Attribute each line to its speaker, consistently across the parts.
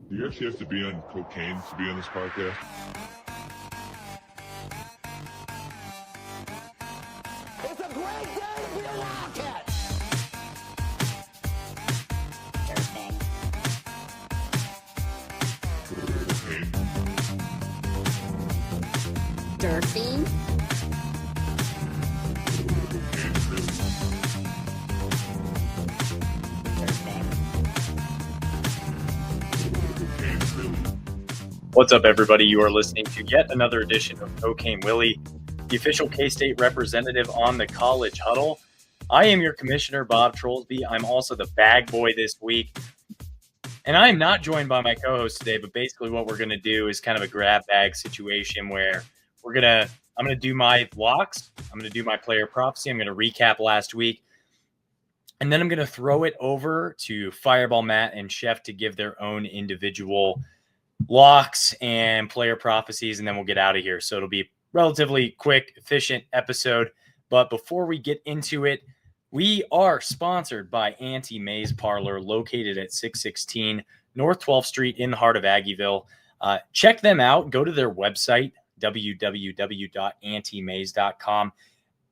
Speaker 1: Do you actually have to be on cocaine to be on this podcast?
Speaker 2: It's a great day to be a Wildcat!
Speaker 1: Cocaine?
Speaker 3: Durfing?
Speaker 4: What's up, everybody? You are listening to yet another edition of Cocaine Willie, the official K-State representative on the College Huddle. I am your commissioner, Bob Trollsby. I'm also the bag boy this week. And I am not joined by my co-host today, but basically what we're going to do is kind of a grab bag situation where I'm going to do my locks. I'm going to do my player prophecy. I'm going to recap last week. And then I'm going to throw it over to Fireball Matt and Chef to give their own individual locks and player prophecies, and then we'll get out of here. So it'll be a relatively quick, efficient episode. But before we get into it, we are sponsored by Auntie May's Parlor, located at 616 North 12th Street in the heart of Aggieville. Check them out. Go to their website, www.auntiemays.com.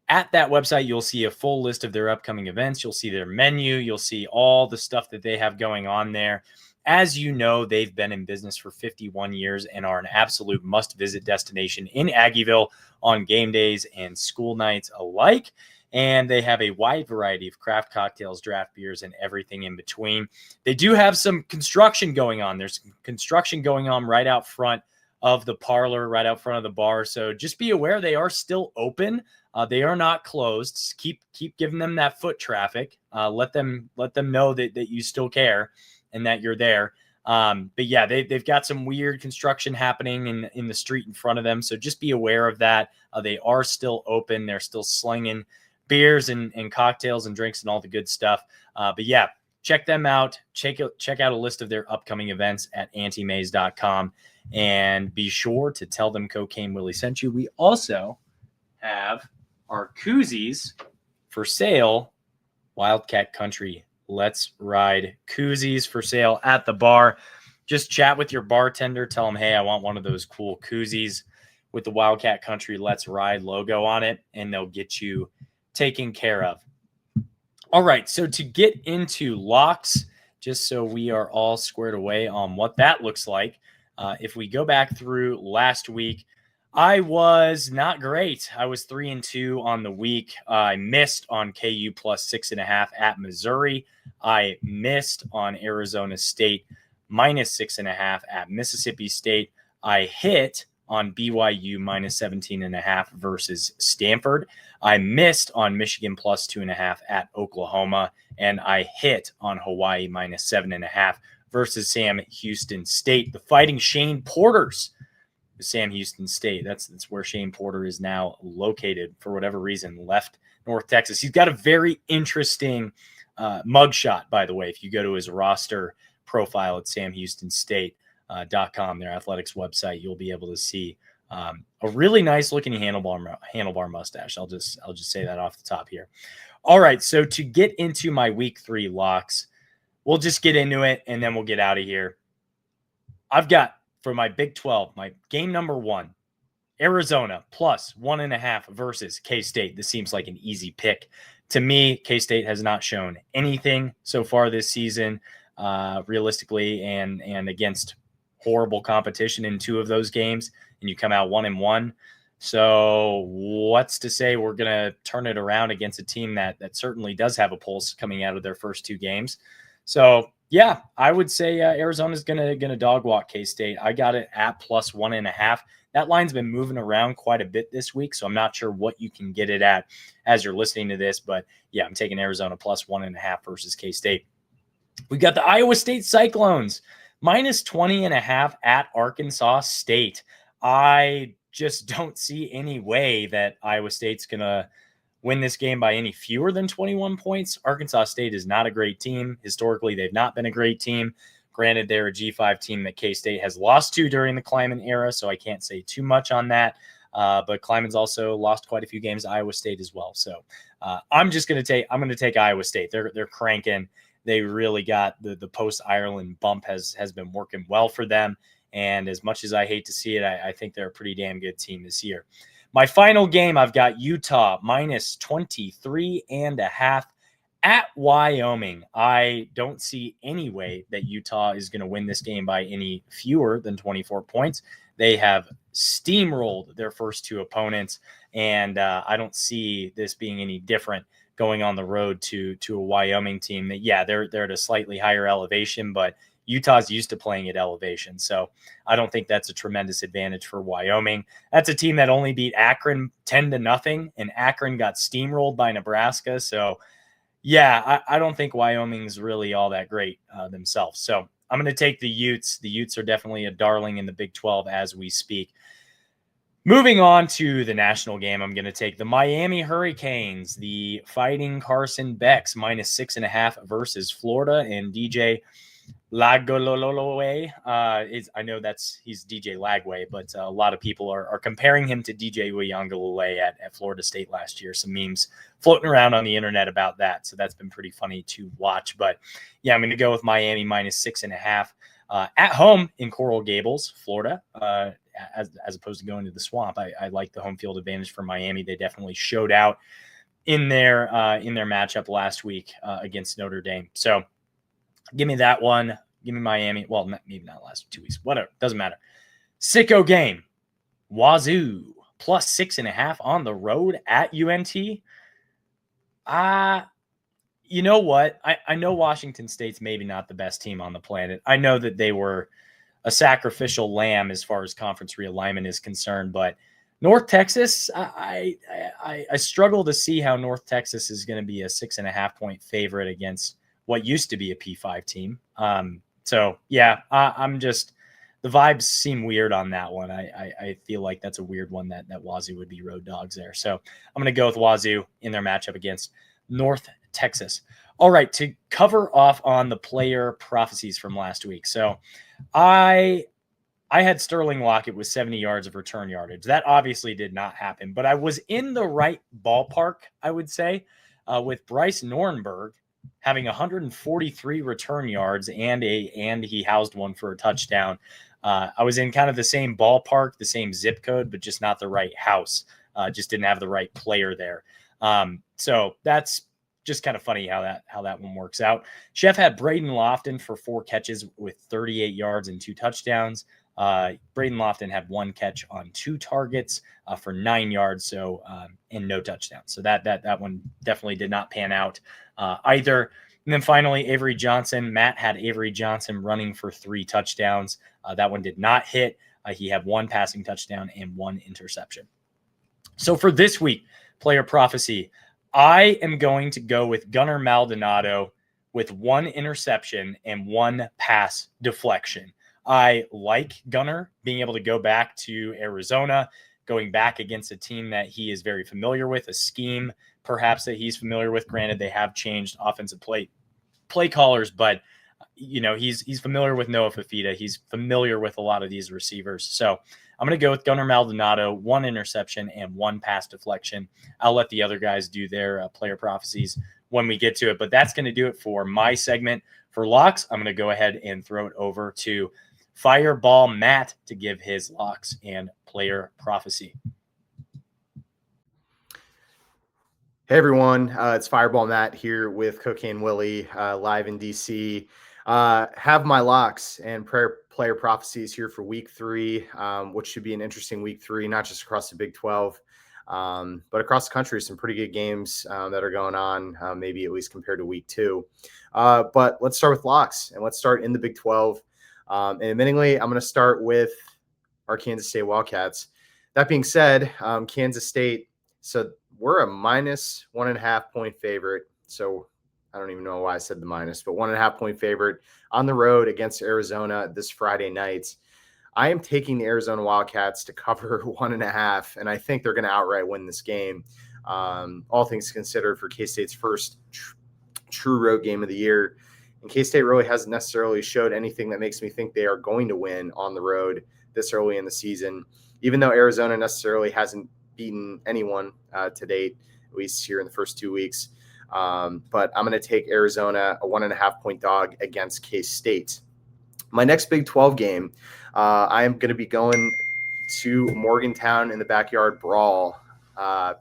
Speaker 4: At that website, you'll see a full list of their upcoming events. You'll see their menu. You'll see all the stuff that they have going on there. As you know, they've been in business for 51 years and are an absolute must-visit destination in Aggieville on game days and school nights alike. And they have a wide variety of craft cocktails, draft beers, and everything in between. They do have some construction going on. There's construction going on right out front of the parlor, right out front of the bar. So just be aware they are still open. They are not closed. Keep giving them that foot traffic. Let them know that you still care and that you're there. But yeah, they've got some weird construction happening in the street in front of them. So just be aware of that. They are still open. They're still slinging beers and cocktails and drinks and all the good stuff. But yeah, check them out. Check out a list of their upcoming events at auntiemays.com. And be sure to tell them Cocaine Willie sent you. We also have our koozies for sale. Wildcat Country Let's Ride koozies for sale at the bar. Just chat with your bartender. Tell them, hey, I want one of those cool koozies with the Wildcat Country Let's Ride logo on it, and they'll get you taken care of. All right, so to get into locks, just so we are all squared away on what that looks like, if we go back through last week, I was not great. I was 3-2 on the week. I missed on KU plus 6.5 at Missouri. I missed on Arizona State minus 6.5 at Mississippi State. I hit on BYU minus 17.5 versus Stanford. I missed on Michigan plus 2.5 at Oklahoma. And I hit on Hawaii minus 7.5 versus Sam Houston State. The Fighting Shane Porters. Sam Houston State. That's where Shane Porter is now located for whatever reason, left North Texas. He's got a very interesting mugshot, by the way. If you go to his roster profile at samhoustonstate.com, their athletics website, you'll be able to see a really nice looking handlebar mustache. I'll just say that off the top here. All right, so to get into my week 3 locks, we'll just get into it and then we'll get out of here. I've got, for my Big 12, my game number 1, Arizona plus 1.5 versus K-State. This seems like an easy pick. To me, K-State has not shown anything so far this season, realistically, and against horrible competition in 2 of those games, and you come out 1-1. So what's to say we're going to turn it around against a team that certainly does have a pulse coming out of their first 2 games. So yeah, I would say Arizona's gonna dog walk K-State. I got it at plus 1.5. That line's been moving around quite a bit this week, so I'm not sure what you can get it at as you're listening to this. But yeah, I'm taking Arizona plus 1.5 versus K-State. We got the Iowa State Cyclones minus 20.5 at Arkansas State. I just don't see any way that Iowa State's gonna win this game by any fewer than 21 points. Arkansas State is not a great team. Historically, they've not been a great team. Granted, they're a G5 team that K-State has lost to during the Kleiman era, so I can't say too much on that. But Kleiman's also lost quite a few games to Iowa State as well. So I'm going to take Iowa State. They're cranking. They really got the post Ireland bump has been working well for them. And as much as I hate to see it, I think they're a pretty damn good team this year. My final game, I've got Utah minus 23.5 at Wyoming. I don't see any way that Utah is going to win this game by any fewer than 24 points. They have steamrolled their first two opponents, and I don't see this being any different going on the road to a Wyoming team that, yeah, they're at a slightly higher elevation, but Utah's used to playing at elevation. So I don't think that's a tremendous advantage for Wyoming. That's a team that only beat Akron 10-0, and Akron got steamrolled by Nebraska. So yeah, I don't think Wyoming's really all that great themselves. So I'm going to take the Utes. The Utes are definitely a darling in the Big 12 as we speak. Moving on to the national game, I'm going to take the Miami Hurricanes, the Fighting Carson Becks, minus 6.5 versus Florida. And DJ Lagololowe I know he's DJ Lagway, but a lot of people are comparing him to DJ Uyunglele at Florida State last year. Some memes floating around on the internet about that, so that's been pretty funny to watch. But yeah, I'm going to go with Miami minus 6.5 at home in Coral Gables, Florida. As opposed to going to the Swamp, I like the home field advantage for Miami. They definitely showed out in their matchup last week against Notre Dame. So give me that one. Give me Miami. Well, maybe not last 2 weeks. Whatever. Doesn't matter. Sicko game. Wazoo plus 6.5 on the road at UNT. You know what? I know Washington State's maybe not the best team on the planet. I know that they were a sacrificial lamb as far as conference realignment is concerned, but North Texas, I struggle to see how North Texas is going to be a 6.5 point favorite against what used to be a P5 team. So yeah, I'm just, the vibes seem weird on that one. I feel like that's a weird one that Wazoo would be road dogs there. So I'm going to go with Wazoo in their matchup against North Texas. All right, to cover off on the player prophecies from last week. So I had Sterling Lockett with 70 yards of return yardage. That obviously did not happen, but I was in the right ballpark, I would say, with Bryce Nornberg having 143 return yards and he housed one for a touchdown. I was in kind of the same ballpark, the same zip code, but just not the right house. Just didn't have the right player there. So that's just kind of funny how that one works out. Chef had Braden Lofton for 4 catches with 38 yards and 2 touchdowns. Braden Lofton had 1 catch on 2 targets for 9 yards, and no touchdowns. So that one definitely did not pan out either. And then finally, Avery Johnson. Matt had Avery Johnson running for 3 touchdowns. That one did not hit. He had 1 passing touchdown and 1 interception. So for this week, player prophecy, I am going to go with Gunnar Maldonado with 1 interception and 1 pass deflection. I like Gunnar being able to go back to Arizona, going back against a team that he is very familiar with, a scheme perhaps that he's familiar with. Granted, they have changed offensive play callers, but he's familiar with Noah Fafita. He's familiar with a lot of these receivers. So I'm going to go with Gunnar Maldonado, 1 interception and 1 pass deflection. I'll let the other guys do their player prophecies when we get to it, but that's going to do it for my segment. For locks, I'm going to go ahead and throw it over to Fireball Matt to give his locks and player prophecy.
Speaker 3: Hey everyone, it's Fireball Matt here with Cocaine Willie, live in DC. Have my locks and player prophecies here for week 3, which should be an interesting week 3, not just across the Big 12, but across the country. Some pretty good games that are going on, maybe at least compared to week 2. But let's start with locks, and let's start in the Big 12. And admittingly, I'm going to start with our Kansas State Wildcats. That being said, Kansas State, so we're a minus 1.5 point favorite. So I don't even know why I said the minus, but 1.5 point favorite on the road against Arizona this Friday night. I am taking the Arizona Wildcats to cover 1.5, and I think they're going to outright win this game. All things considered, for K-State's first true road game of the year. And K-State really hasn't necessarily showed anything that makes me think they are going to win on the road this early in the season, even though Arizona necessarily hasn't beaten anyone to date, at least here in the first 2 weeks. But I'm going to take Arizona, a 1.5-point dog against K-State. My next Big 12 game, I am going to be going to Morgantown in the backyard brawl,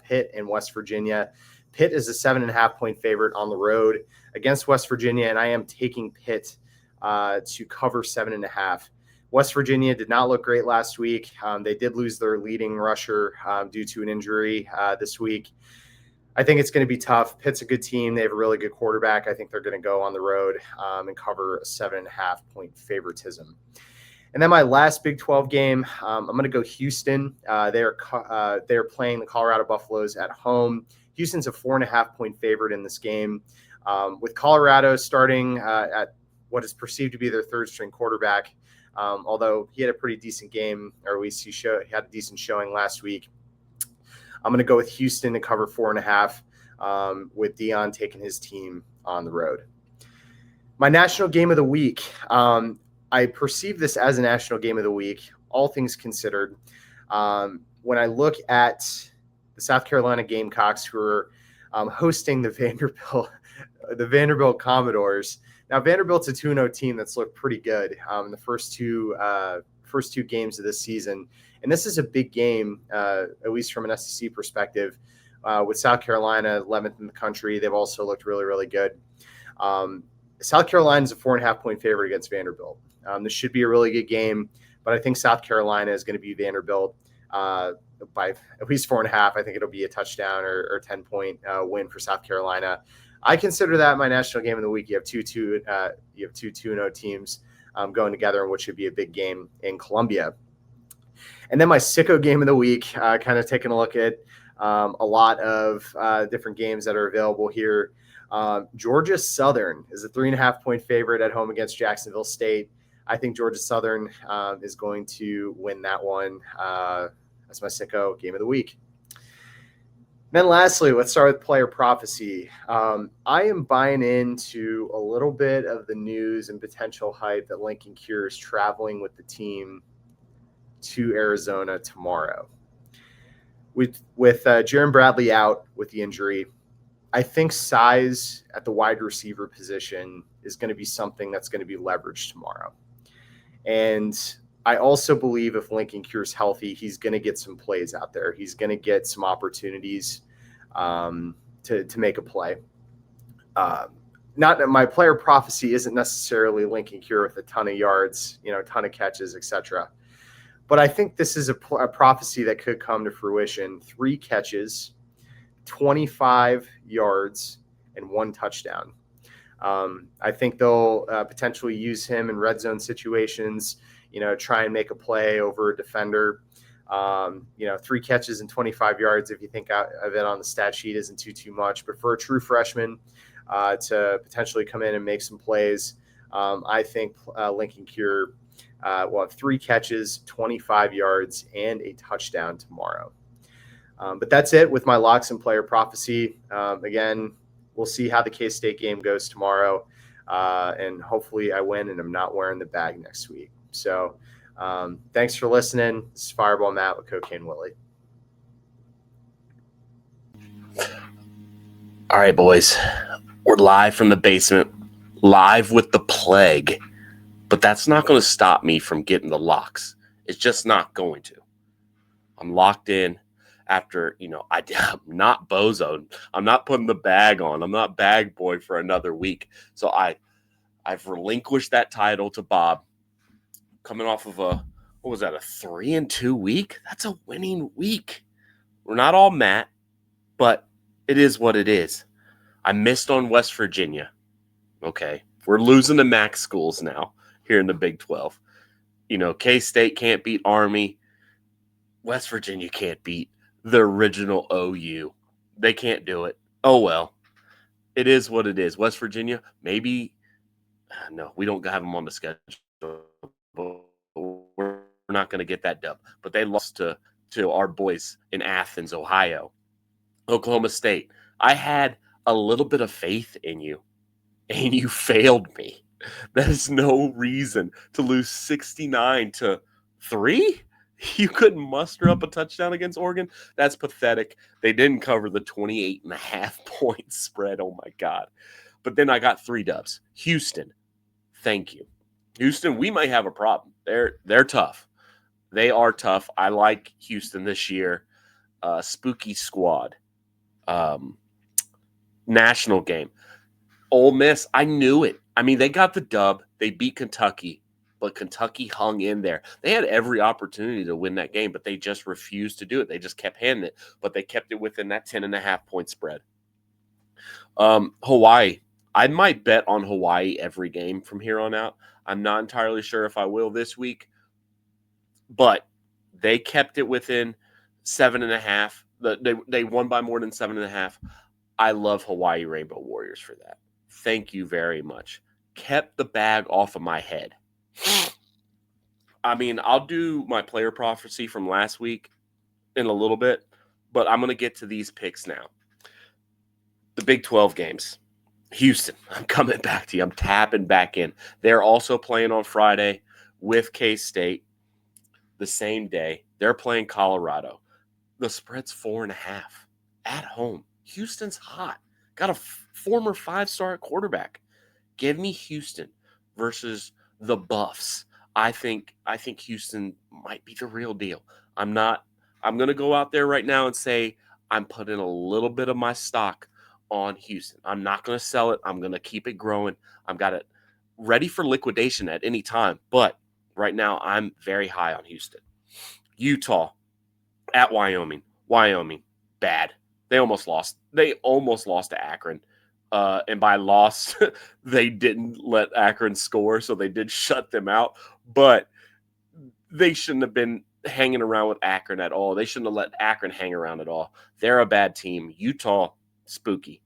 Speaker 3: Pitt and West Virginia. Pitt is a 7.5-point favorite on the road against West Virginia, and I am taking Pitt to cover 7.5. West Virginia did not look great last week. They did lose their leading rusher due to an injury this week. I think it's going to be tough. Pitt's a good team. They have a really good quarterback. I think they're going to go on the road and cover a 7.5-point favoritism. And then my last Big 12 game, I'm going to go Houston. They're playing the Colorado Buffaloes at home. Houston's a 4.5-point favorite in this game. With Colorado starting at what is perceived to be their third-string quarterback, although he had a pretty decent game, or at least he had a decent showing last week. I'm going to go with Houston to cover 4.5 with Dion taking his team on the road. My national game of the week, I perceive this as a national game of the week, all things considered. When I look at the South Carolina Gamecocks, who are hosting the Vanderbilt Commodores. Now, Vanderbilt's a 2-0 team that's looked pretty good in the first two games of this season. And this is a big game, at least from an SEC perspective, with South Carolina 11th in the country. They've also looked really, really good. South Carolina is a 4.5-point favorite against Vanderbilt. This should be a really good game, but I think South Carolina is going to be Vanderbilt by at least 4.5. I think it'll be a touchdown or 10-point win for South Carolina. I consider that my national game of the week. You have two 2-0 teams going together in what should be a big game in Columbia. And then my Sicko game of the week, kind of taking a look at a lot of different games that are available here. Georgia Southern is a 3.5-point favorite at home against Jacksonville State. I think Georgia Southern is going to win that one. That's my Sicko game of the week. Then lastly, let's start with player prophecy. I am buying into a little bit of the news and potential hype that Lincoln Cure is traveling with the team to Arizona tomorrow. With Jaron Bradley out with the injury, I think size at the wide receiver position is going to be something that's going to be leveraged tomorrow. And I also believe if Lincoln Cure's healthy, he's going to get some plays out there. He's going to get some opportunities to make a play. Not that my player prophecy isn't necessarily Lincoln Cure with a ton of yards, a ton of catches, etc. But I think this is a prophecy that could come to fruition. 3 catches, 25 yards, and 1 touchdown. I think they'll potentially use him in red zone situations, try and make a play over a defender. 3 catches and 25 yards, if you think of it on the stat sheet, isn't too much. But for a true freshman to potentially come in and make some plays, I think Lincoln Cure will have 3 catches, 25 yards, and a touchdown tomorrow. But that's it with my locks and player prophecy. Again, we'll see how the K-State game goes tomorrow. And hopefully I win and I'm not wearing the bag next week. So thanks for listening. This is Fireball Matt with Cocaine Willie.
Speaker 5: All right, boys. We're live from the basement, live with the plague. But that's not going to stop me from getting the locks. It's just not going to. I'm locked in after, I'm not bozoed. I'm not putting the bag on. I'm not bag boy for another week. So I've relinquished that title to Bob. Coming off of a 3-2 week? That's a winning week. We're not all Matt, but it is what it is. I missed on West Virginia. Okay. We're losing to MAC schools now here in the Big 12. K-State can't beat Army. West Virginia can't beat the original OU. They can't do it. Oh, well. It is what it is. West Virginia, maybe. No, we don't have them on the schedule. We're not going to get that dub. But they lost to our boys in Athens, Ohio. Oklahoma State. I had a little bit of faith in you, and you failed me. That is no reason to lose 69-3. You couldn't muster up a touchdown against Oregon? That's pathetic. They didn't cover the 28.5 point spread. Oh, my God. But then I got 3 dubs. Houston, thank you. Houston, we might have a problem. They're tough. They are tough. I like Houston this year. Spooky squad. National game. Ole Miss, I knew it. I mean, they got the dub. They beat Kentucky, but Kentucky hung in there. They had every opportunity to win that game, but they just refused to do it. They just kept handing it, but they kept it within that 10.5 point spread. Hawaii. I might bet on Hawaii every game from here on out. I'm not entirely sure if I will this week, but they kept it within 7.5. They won by more than 7.5. I love Hawaii Rainbow Warriors for that. Thank you very much. Kept the bag off of my head. I mean, I'll do my player prophecy from last week in a little bit, but I'm going to get to these picks now. The Big 12 games. Houston, I'm coming back to you. I'm tapping back in. They're also playing on Friday with K-State the same day. They're playing Colorado. The spread's 4.5 at home. Houston's hot. Got a former 5-star quarterback. Give me Houston versus the Buffs. I think Houston might be the real deal. I'm going to go out there right now and say I'm putting a little bit of my stock on Houston. I'm not going to sell it. I'm going to keep it growing. I've got it ready for liquidation at any time. But right now, I'm very high on Houston. Utah at Wyoming. Wyoming, bad. They almost lost. They almost lost to Akron. And by loss, they didn't let Akron score, so they did shut them out. But they shouldn't have been hanging around with Akron at all. They shouldn't have let Akron hang around at all. They're a bad team. Utah, spooky.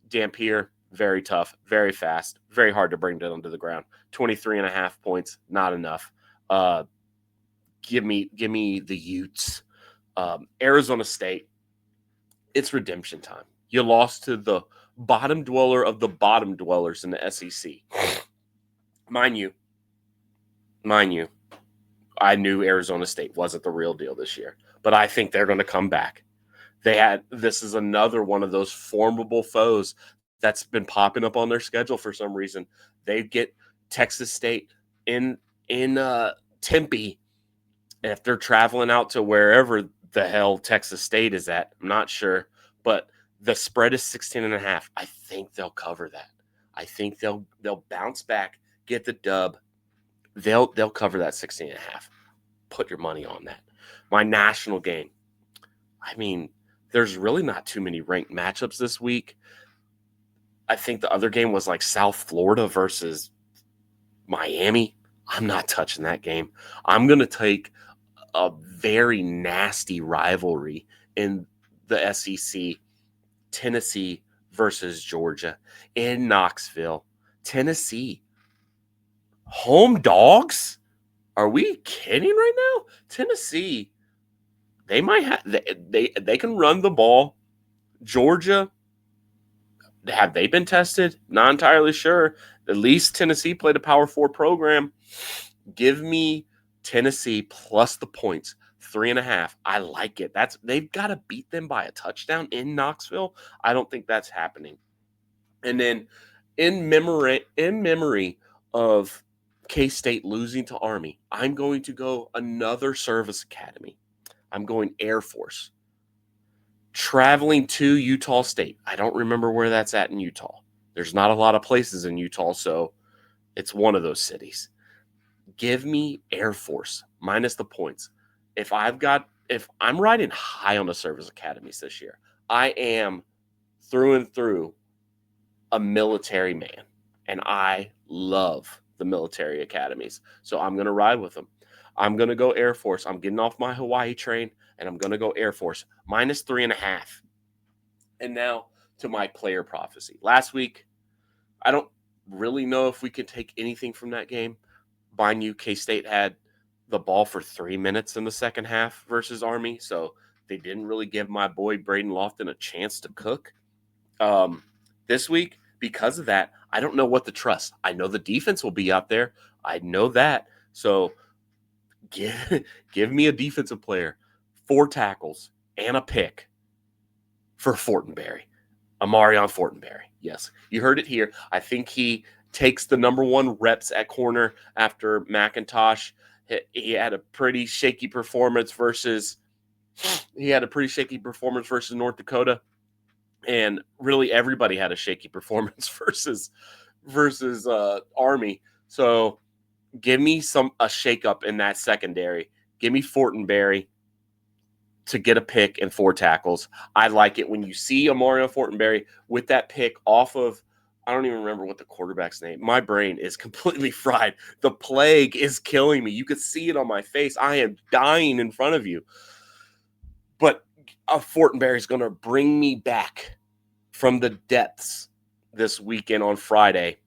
Speaker 5: Dampier, very tough, very fast, very hard to bring down to the ground. 23.5 points, not enough. Give me the Utes. Arizona State, it's redemption time. You lost to the bottom dweller of the bottom dwellers in the SEC. Mind you, I knew Arizona State wasn't the real deal this year, but I think they're going to come back. This is another one of those formidable foes that's been popping up on their schedule for some reason. They get Texas State in Tempe. If they're traveling out to wherever the hell Texas State is at, I'm not sure, but the spread is 16.5. I think they'll cover that. I think they'll bounce back, get the dub. They'll cover that 16.5. Put your money on that. My national game. I mean, there's really not too many ranked matchups this week. I think the other game was like South Florida versus Miami. I'm not touching that game. I'm going to take a very nasty rivalry in the SEC. Tennessee versus Georgia in Knoxville. Tennessee. Home dogs? Are we kidding right now? Tennessee, they might have they can run the ball. Georgia, have they been tested? Not entirely sure. At least Tennessee played a Power 4 program. Give me Tennessee plus the points. 3.5. I like it. They've got to beat them by a touchdown in Knoxville. I don't think that's happening. And then in memory of K-State losing to Army, I'm going to go another service academy. I'm going Air Force. Traveling to Utah State. I don't remember where that's at in Utah. There's not a lot of places in Utah, so it's one of those cities. Give me Air Force minus the points. If I'm riding high on the service academies this year, I am through and through a military man, and I love the military academies. So I'm going to ride with them. I'm going to go Air Force. I'm getting off my Hawaii train, and I'm going to go Air Force minus 3.5. And now to my player prophecy. Last week, I don't really know if we could take anything from that game. Mind you, K-State had the ball for 3 minutes in the second half versus Army, so they didn't really give my boy Braden Lofton a chance to cook. This week, because of that, I don't know what to trust. I know the defense will be out there. I know that. So Give me a defensive player, 4 tackles, and a pick for Fortenberry. Amarion Fortenberry. Yes, you heard it here. I think he takes the number 1 reps at corner after McIntosh. He had a pretty shaky performance versus North Dakota. And really everybody had a shaky performance versus Army. So give me a shakeup in that secondary. Give me Fortenberry to get a pick and 4 tackles. I like it when you see Amarion Fortenberry with that pick off of, I don't even remember what the quarterback's name. My brain is completely fried. The plague is killing me. You could see it on my face. I am dying in front of you. But Fortenberry is going to bring me back from the depths this weekend on Friday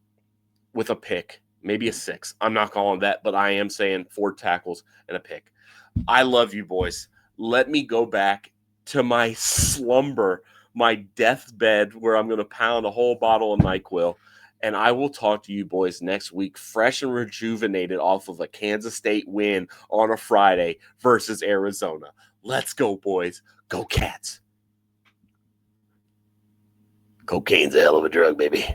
Speaker 5: with a pick, maybe a 6. I'm not calling that, but I am saying 4 tackles and a pick. I love you, boys. Let me go back to my slumber, my deathbed, where I'm going to pound a whole bottle of NyQuil, and I will talk to you boys next week, fresh and rejuvenated off of a Kansas State win on a Friday versus Arizona. Let's go, boys. Go Cats. Cocaine's a hell of a drug, baby.